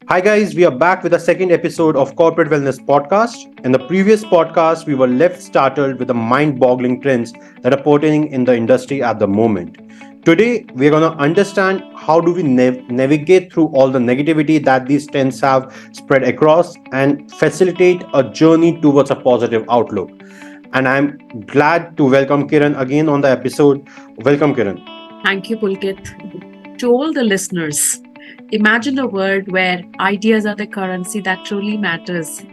Hi, guys. We are back with the second episode of Corporate Wellness Podcast. In the previous podcast, we were left startled with the mind boggling trends that are pertaining in the industry at the moment. Today, we're going to understand how do we navigate through all the negativity that these trends have spread across and facilitate a journey towards a positive outlook. And I'm glad to welcome Kiran again on the episode. Welcome, Kiran. Thank you, Pulkit. To all the listeners, imagine a world where ideas are the currency that truly matters.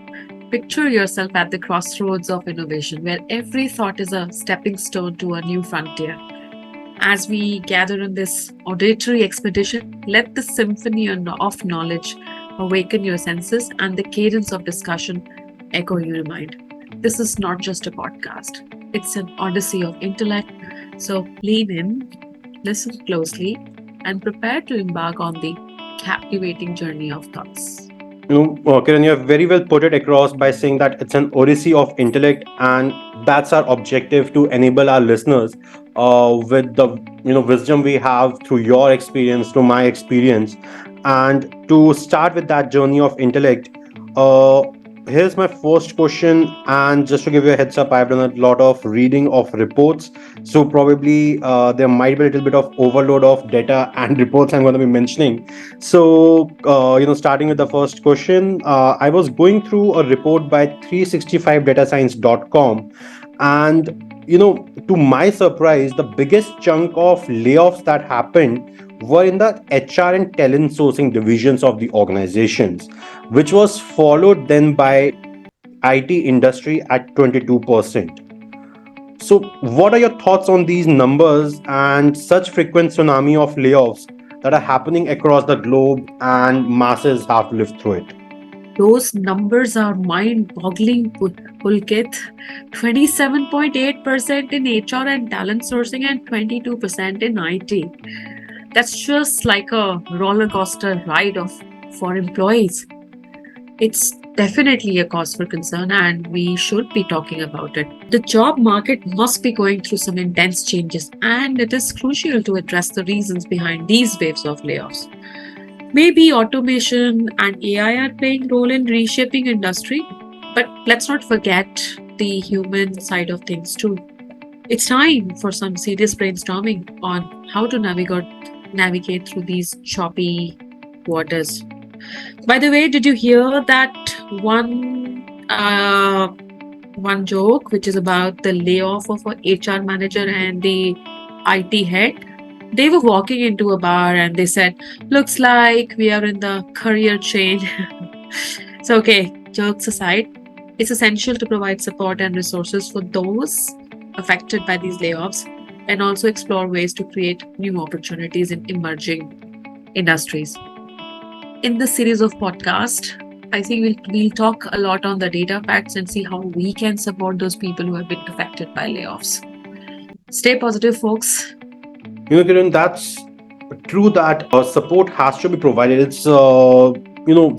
Picture yourself at the crossroads of innovation, where every thought is a stepping stone to a new frontier. As we gather in this auditory expedition, let the symphony of knowledge awaken your senses and the cadence of discussion echo your mind. This is not just a podcast, it's an odyssey of intellect. So lean in, listen closely, and prepare to embark on the captivating journey of thoughts. Kiran, you have very well put it across by saying that it's an odyssey of intellect, and that's our objective to enable our listeners with the wisdom we have through your experience, through my experience, and to start with that journey of intellect. Uh, Here's my first question, and just to give you a heads up, I've done a lot of reading of reports, so probably there might be a little bit of overload of data and reports I'm going to be mentioning. So, starting with the first question, I was going through a report by 365datascience.com, and to my surprise, the biggest chunk of layoffs that happened were in the HR and talent sourcing divisions of the organizations, which was followed then by IT industry at 22%. So, what are your thoughts on these numbers and such frequent tsunami of layoffs that are happening across the globe and masses have to live through it? Those numbers are mind boggling, Pulkit. 27.8% in HR and talent sourcing and 22% in IT. That's just like a roller coaster ride for employees. It's definitely a cause for concern, and we should be talking about it. The job market must be going through some intense changes, and it is crucial to address the reasons behind these waves of layoffs. Maybe automation and AI are playing role in reshaping industry, but let's not forget the human side of things too. It's time for some serious brainstorming on how to navigate through these choppy waters. By the way, did you hear that one joke which is about the layoff of a HR manager and the IT head? They were walking into a bar and they said, "Looks like we are in the career chain." So, okay, jokes aside, it's essential to provide support and resources for those affected by these layoffs and also explore ways to create new opportunities in emerging industries. In this series of podcasts, I think we'll talk a lot on the data facts and see how we can support those people who have been affected by layoffs. Stay positive, folks. Kiran, that's true that support has to be provided. It's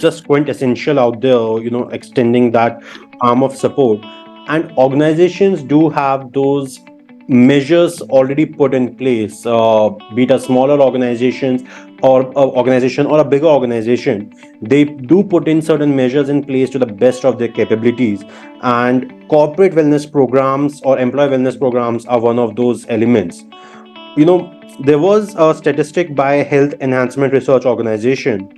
just quite essential out there. Extending that arm of support, and organizations do have those measures already put in place. Be it a smaller organizations or a organization or a bigger organization, they do put in certain measures in place to the best of their capabilities. And corporate wellness programs or employee wellness programs are one of those elements. you know there was a statistic by Health Enhancement Research Organization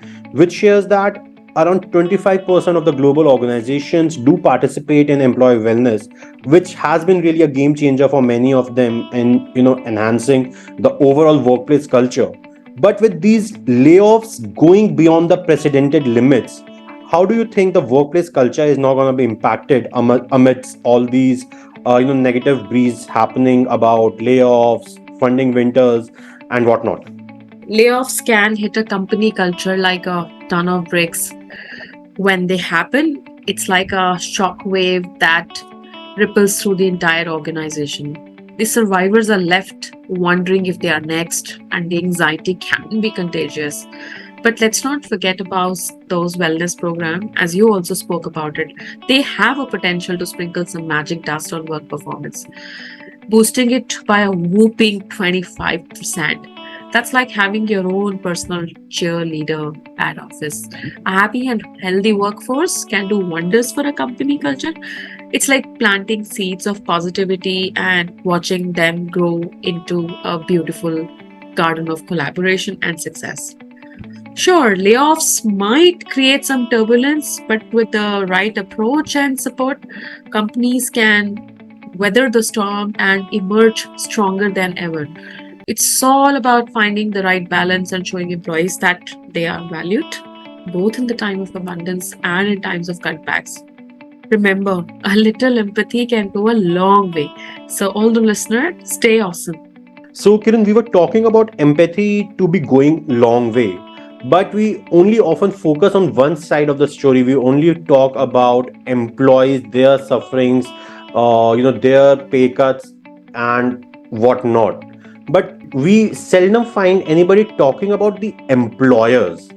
which shares that around 25% of the global organizations do participate in employee wellness, which has been really a game changer for many of them in enhancing the overall workplace culture. But with these layoffs going beyond the precedented limits, how do you think the workplace culture is not going to be impacted amidst all these negative breeze happening about layoffs, funding winters, and whatnot? Layoffs can hit a company culture like a ton of bricks. When they happen, it's like a shock wave that ripples through the entire organization. The survivors are left wondering if they are next, and the anxiety can be contagious. But let's not forget about those wellness programs, as you also spoke about it. They have a potential to sprinkle some magic dust on work performance, boosting it by a whooping 25%. That's like having your own personal cheerleader at office. A happy and healthy workforce can do wonders for a company culture. It's like planting seeds of positivity and watching them grow into a beautiful garden of collaboration and success. Sure, layoffs might create some turbulence, but with the right approach and support, companies can weather the storm and emerge stronger than ever. It's all about finding the right balance and showing employees that they are valued, both in the time of abundance and in times of cutbacks. Remember, a little empathy can go a long way. So, all the listeners, stay awesome. So, Kiran, we were talking about empathy to be going long way, but we only often focus on one side of the story. We only talk about employees, their sufferings, their pay cuts and whatnot. But we seldom find anybody talking about the employers,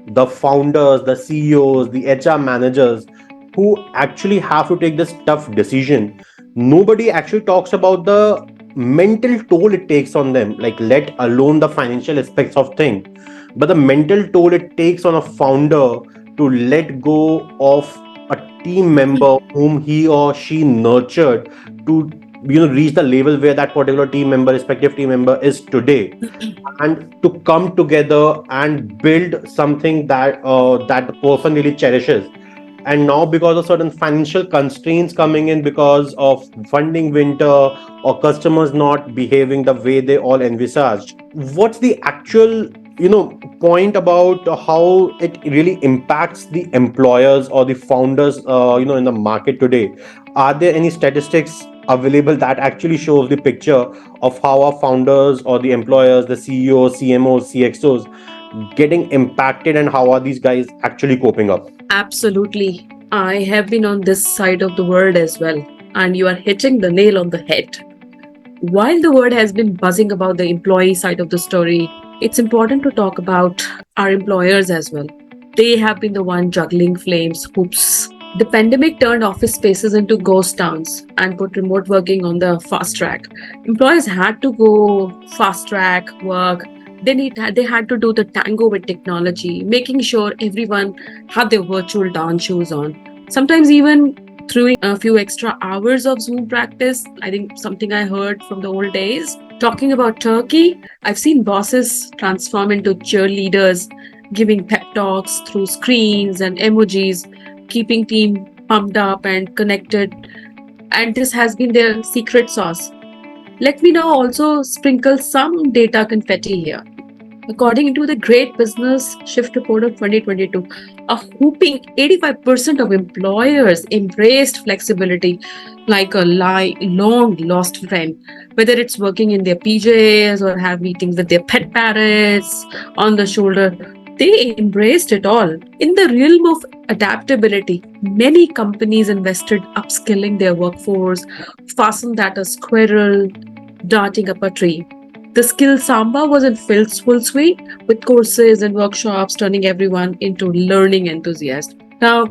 the founders, the CEOs, the HR managers who actually have to take this tough decision. Nobody actually talks about the mental toll it takes on them, like let alone the financial aspects of thing, but the mental toll it takes on a founder to let go of a team member whom he or she nurtured to reach the level where that particular team member, respective team member, is today, and to come together and build something that the person really cherishes. And now, because of certain financial constraints coming in because of funding winter or customers not behaving the way they all envisaged, what's the actual point about how it really impacts the employers or the founders in the market today? Are there any statistics available that actually shows the picture of how our founders or the employers, the CEOs, CMOs, CXOs, getting impacted, and how are these guys actually coping up? Absolutely. I have been on this side of the world as well, and you are hitting the nail on the head. While the word has been buzzing about the employee side of the story, it's important to talk about our employers as well. They have been the one juggling flames hoops. The pandemic turned office spaces into ghost towns and put remote working on the fast track. Employees had to go fast track work. They had to do the tango with technology, making sure everyone had their virtual dance shoes on. Sometimes even throwing a few extra hours of Zoom practice. I think something I heard from the old days. Talking about Turkey, I've seen bosses transform into cheerleaders, giving pep talks through screens and emojis, keeping team pumped up and connected. And this has been their secret sauce. Let me now also sprinkle some data confetti here. According to the Great Business Shift Report of 2022, a whooping 85% of employers embraced flexibility like a long lost friend, whether it's working in their PJs or have meetings with their pet parrots on the shoulder. They embraced it all. In the realm of adaptability, many companies invested upskilling their workforce, fastened at a squirrel darting up a tree. The skill Samba was in full swing with courses and workshops turning everyone into learning enthusiasts. Now,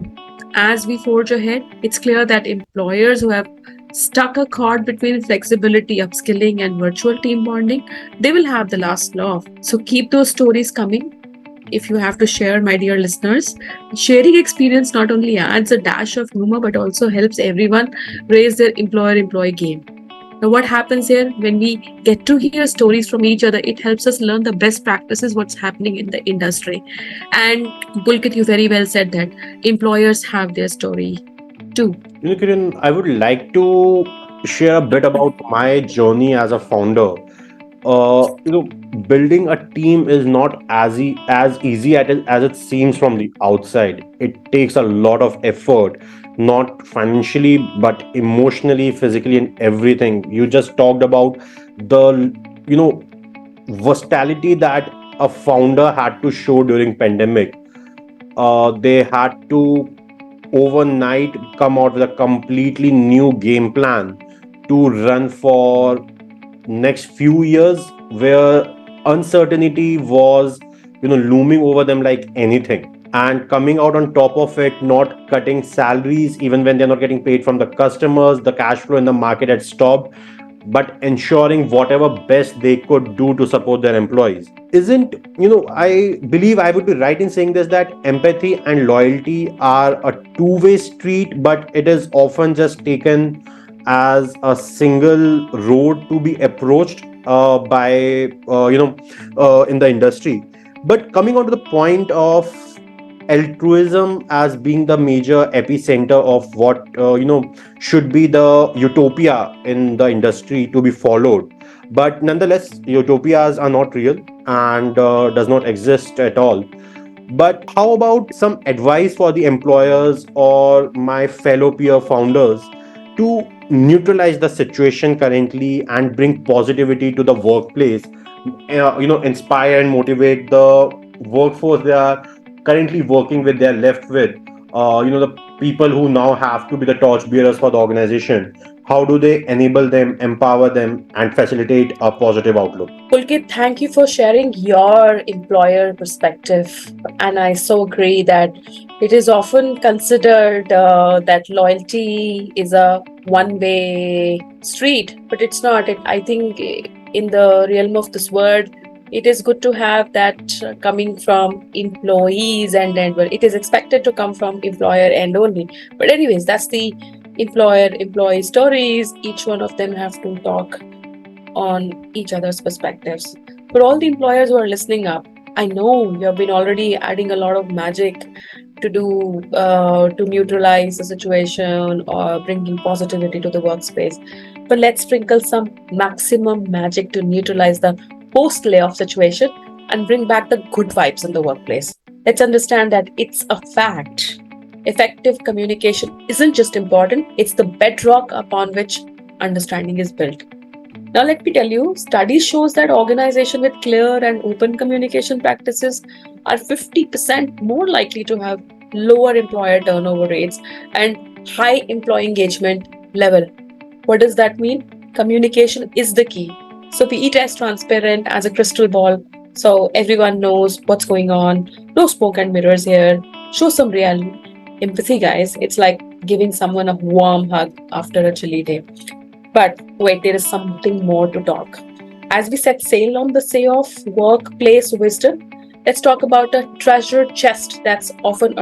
as we forge ahead, it's clear that employers who have stuck a chord between flexibility, upskilling, and virtual team bonding, they will have the last laugh. So keep those stories coming. If you have to share, my dear listeners, sharing experience not only adds a dash of humor but also helps everyone raise their employer-employee game. Now, what happens here when we get to hear stories from each other? It helps us learn the best practices, what's happening in the industry. And Pulkit, you very well said that employers have their story too. Kiran, I would like to share a bit about my journey as a founder. Building a team is not as easy as it seems from the outside. It takes a lot of effort, not financially, but emotionally, physically, and everything. You just talked about the, versatility that a founder had to show during pandemic. They had to overnight come out with a completely new game plan to run for next few years, where uncertainty was looming over them like anything, and coming out on top of it, not cutting salaries even when they're not getting paid from the customers. The cash flow in the market had stopped. but ensuring whatever best they could do to support their employees. Isn't, I believe I would be right in saying this, that empathy and loyalty are a two-way street, but it is often just taken as a single road to be approached by, in the industry. But coming on to the point of altruism as being the major epicenter of what should be the utopia in the industry to be followed, but nonetheless utopias are not real and does not exist at all. But how about some advice for the employers or my fellow peer founders to neutralize the situation currently and bring positivity to the workplace, inspire and motivate the workforce they are currently working with, they're left with, the people who now have to be the torch bearers for the organization? How do they enable them, empower them, and facilitate a positive outlook? Pulkit, thank you for sharing your employer perspective. And I so agree that it is often considered that loyalty is a one way street, but it's not. I think in the realm of this word, it is good to have that coming from employees and end. Well, it is expected to come from employer end only. But, anyways, that's the employer employee stories. Each one of them have to talk on each other's perspectives. For all the employers who are listening up, I know you have been already adding a lot of magic to do to neutralize the situation or bringing positivity to the workspace. But let's sprinkle some maximum magic to neutralize the post-layoff situation and bring back the good vibes in the workplace. Let's understand that it's a fact. Effective communication isn't just important, it's the bedrock upon which understanding is built. Now, let me tell you, study shows that organizations with clear and open communication practices are 50% more likely to have lower employer turnover rates and high employee engagement level. What does that mean? Communication is the key. So be it as transparent as a crystal ball so everyone knows what's going on. No smoke and mirrors here. Show some real empathy, guys. It's like giving someone a warm hug after a chilly day. But wait, there is something more to talk. As we set sail on the sea of workplace wisdom, let's talk about a treasure chest that's often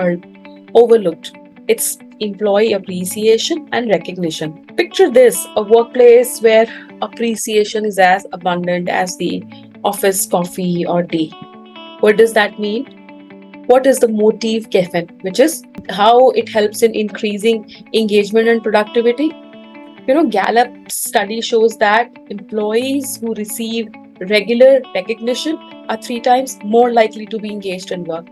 overlooked. It's employee appreciation and recognition. Picture this, a workplace where appreciation is as abundant as the office coffee or tea. What does that mean? What is the motive caffeine, which is how it helps in increasing engagement and productivity? Gallup study shows that employees who receive regular recognition are 3 times more likely to be engaged in work.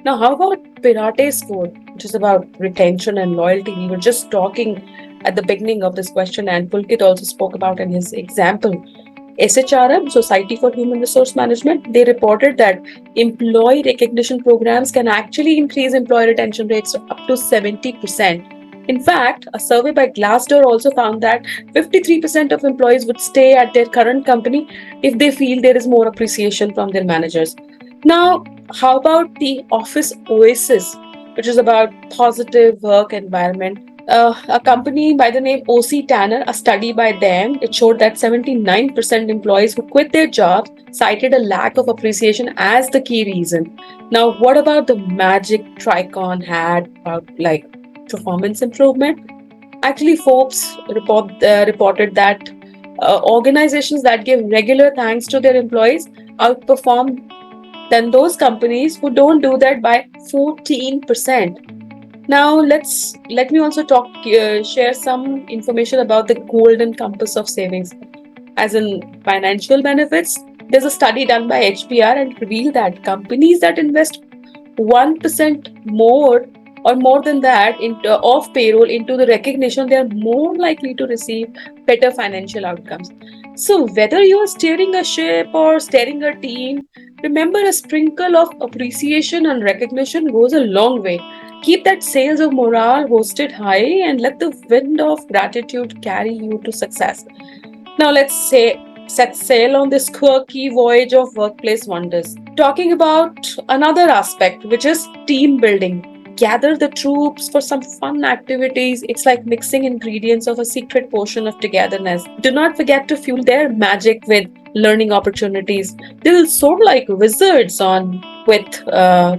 Now, how about Pirate's score, which is about retention and loyalty? We were just talking at the beginning of this question, and Pulkit also spoke about in his example. SHRM, Society for Human Resource Management, they reported that employee recognition programs can actually increase employee retention rates up to 70%. In fact, a survey by Glassdoor also found that 53% of employees would stay at their current company if they feel there is more appreciation from their managers. Now, how about the Office Oasis, which is about positive work environment? A company by the name OC Tanner, a study by them, it showed that 79% employees who quit their jobs cited a lack of appreciation as the key reason. Now, what about the magic Tricon had about like performance improvement? Actually, Forbes reported that organizations that give regular thanks to their employees outperform than those companies who don't do that by 14%. Now let me also share some information about the golden compass of savings. As in financial benefits, there's a study done by HBR and revealed that companies that invest 1% more or more than that of payroll into the recognition, they are more likely to receive better financial outcomes. So whether you are steering a ship or steering a team, remember a sprinkle of appreciation and recognition goes a long way. Keep that sails of morale hosted high and let the wind of gratitude carry you to success. Now let's say set sail on this quirky voyage of workplace wonders. Talking about another aspect, which is team building. gather the troops for some fun activities. It's like mixing ingredients of a secret potion of togetherness. Do not forget to fuel their magic with learning opportunities. They'll soar like wizards on with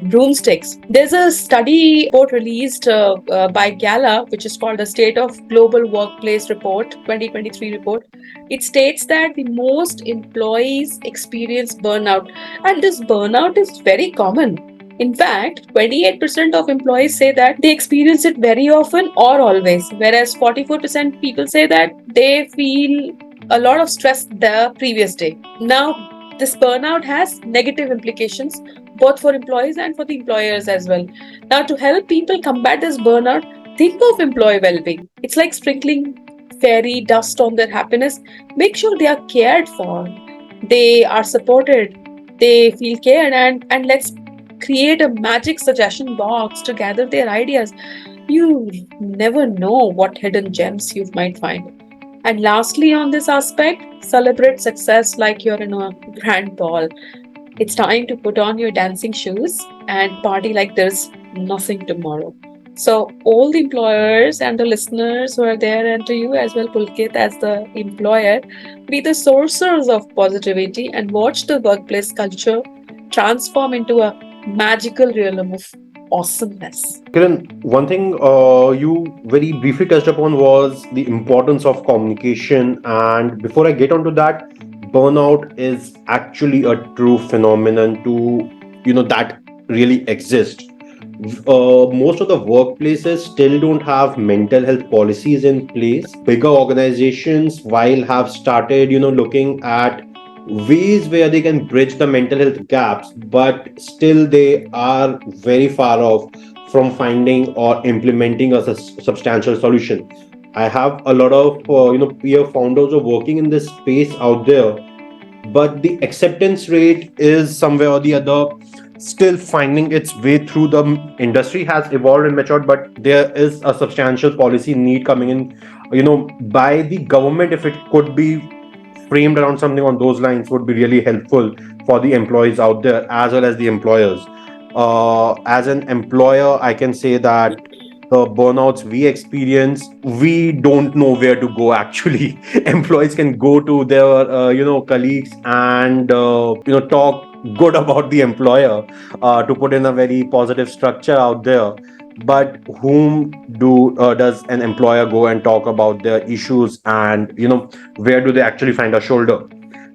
broomsticks. There's a study report released by Gala, which is called the State of Global Workplace Report 2023 report. It states that the most employees experience burnout, and this burnout is very common. In fact, 28% of employees say that they experience it very often or always, whereas 44% people say that they feel a lot of stress the previous day. Now, this burnout has negative implications both for employees and for the employers as well. Now, to help people combat this burnout, think of employee well being. It's like sprinkling fairy dust on their happiness. Make sure they are cared for, they are supported, they feel cared, and let's create a magic suggestion box to gather their ideas. You never know what hidden gems you might find. And lastly, on this aspect, celebrate success like you're in a grand ball. It's time to put on your dancing shoes and party like there's nothing tomorrow. So, all the employers and the listeners who are there, and to you as well, Pulkit, as the employer, be the sources of positivity and watch the workplace culture transform into a magical realm of awesomeness. Kiran, one thing you very briefly touched upon was the importance of communication. And before I get onto that, burnout is actually a true phenomenon to, that really exists. Most of the workplaces still don't have mental health policies in place. Bigger organizations, while have started, looking at ways where they can bridge the mental health gaps, but still they are very far off from finding or implementing a substantial solution. I have a lot of peer founders who are working in this space out there, but the acceptance rate is somewhere or the other still finding its way through. The industry has evolved and matured, but there is a substantial policy need coming in, by the government. If it could be framed around something on those lines, would be really helpful for the employees out there as well as the employers. As an employer, I can say that the burnouts we experience, we don't know where to go actually. Employees can go to their colleagues and talk good about the employer, to put in a very positive structure out there. But whom does an employer go and talk about their issues, and where do they actually find a shoulder?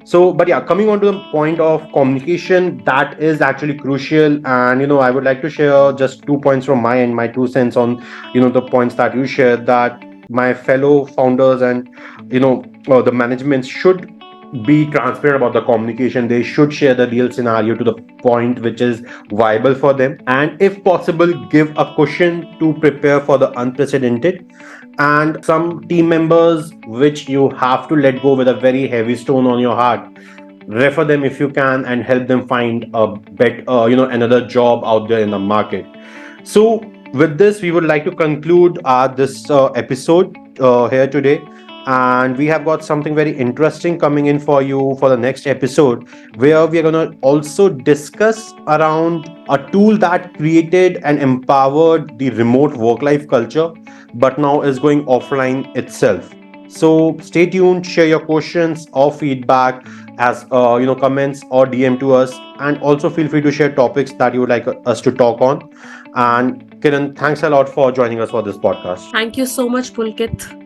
So, but yeah, coming on to the point of communication, that is actually crucial. And I would like to share just 2 points from my end, my 2 cents on the points that you shared, that my fellow founders and the management should be transparent about the communication. They should share the real scenario to the point which is viable for them, and if possible, give a cushion to prepare for the unprecedented. And some team members which you have to let go with a very heavy stone on your heart, refer them if you can and help them find a another job out there in the market. So with this, we would like to conclude this episode here today. And we have got something very interesting coming in for you for the next episode, where we are going to also discuss around a tool that created and empowered the remote work life culture, but now is going offline itself. So stay tuned, share your questions or feedback as comments or DM to us, and also feel free to share topics that you would like us to talk on. And Kiran, thanks a lot for joining us for this podcast. Thank you so much, Pulkit.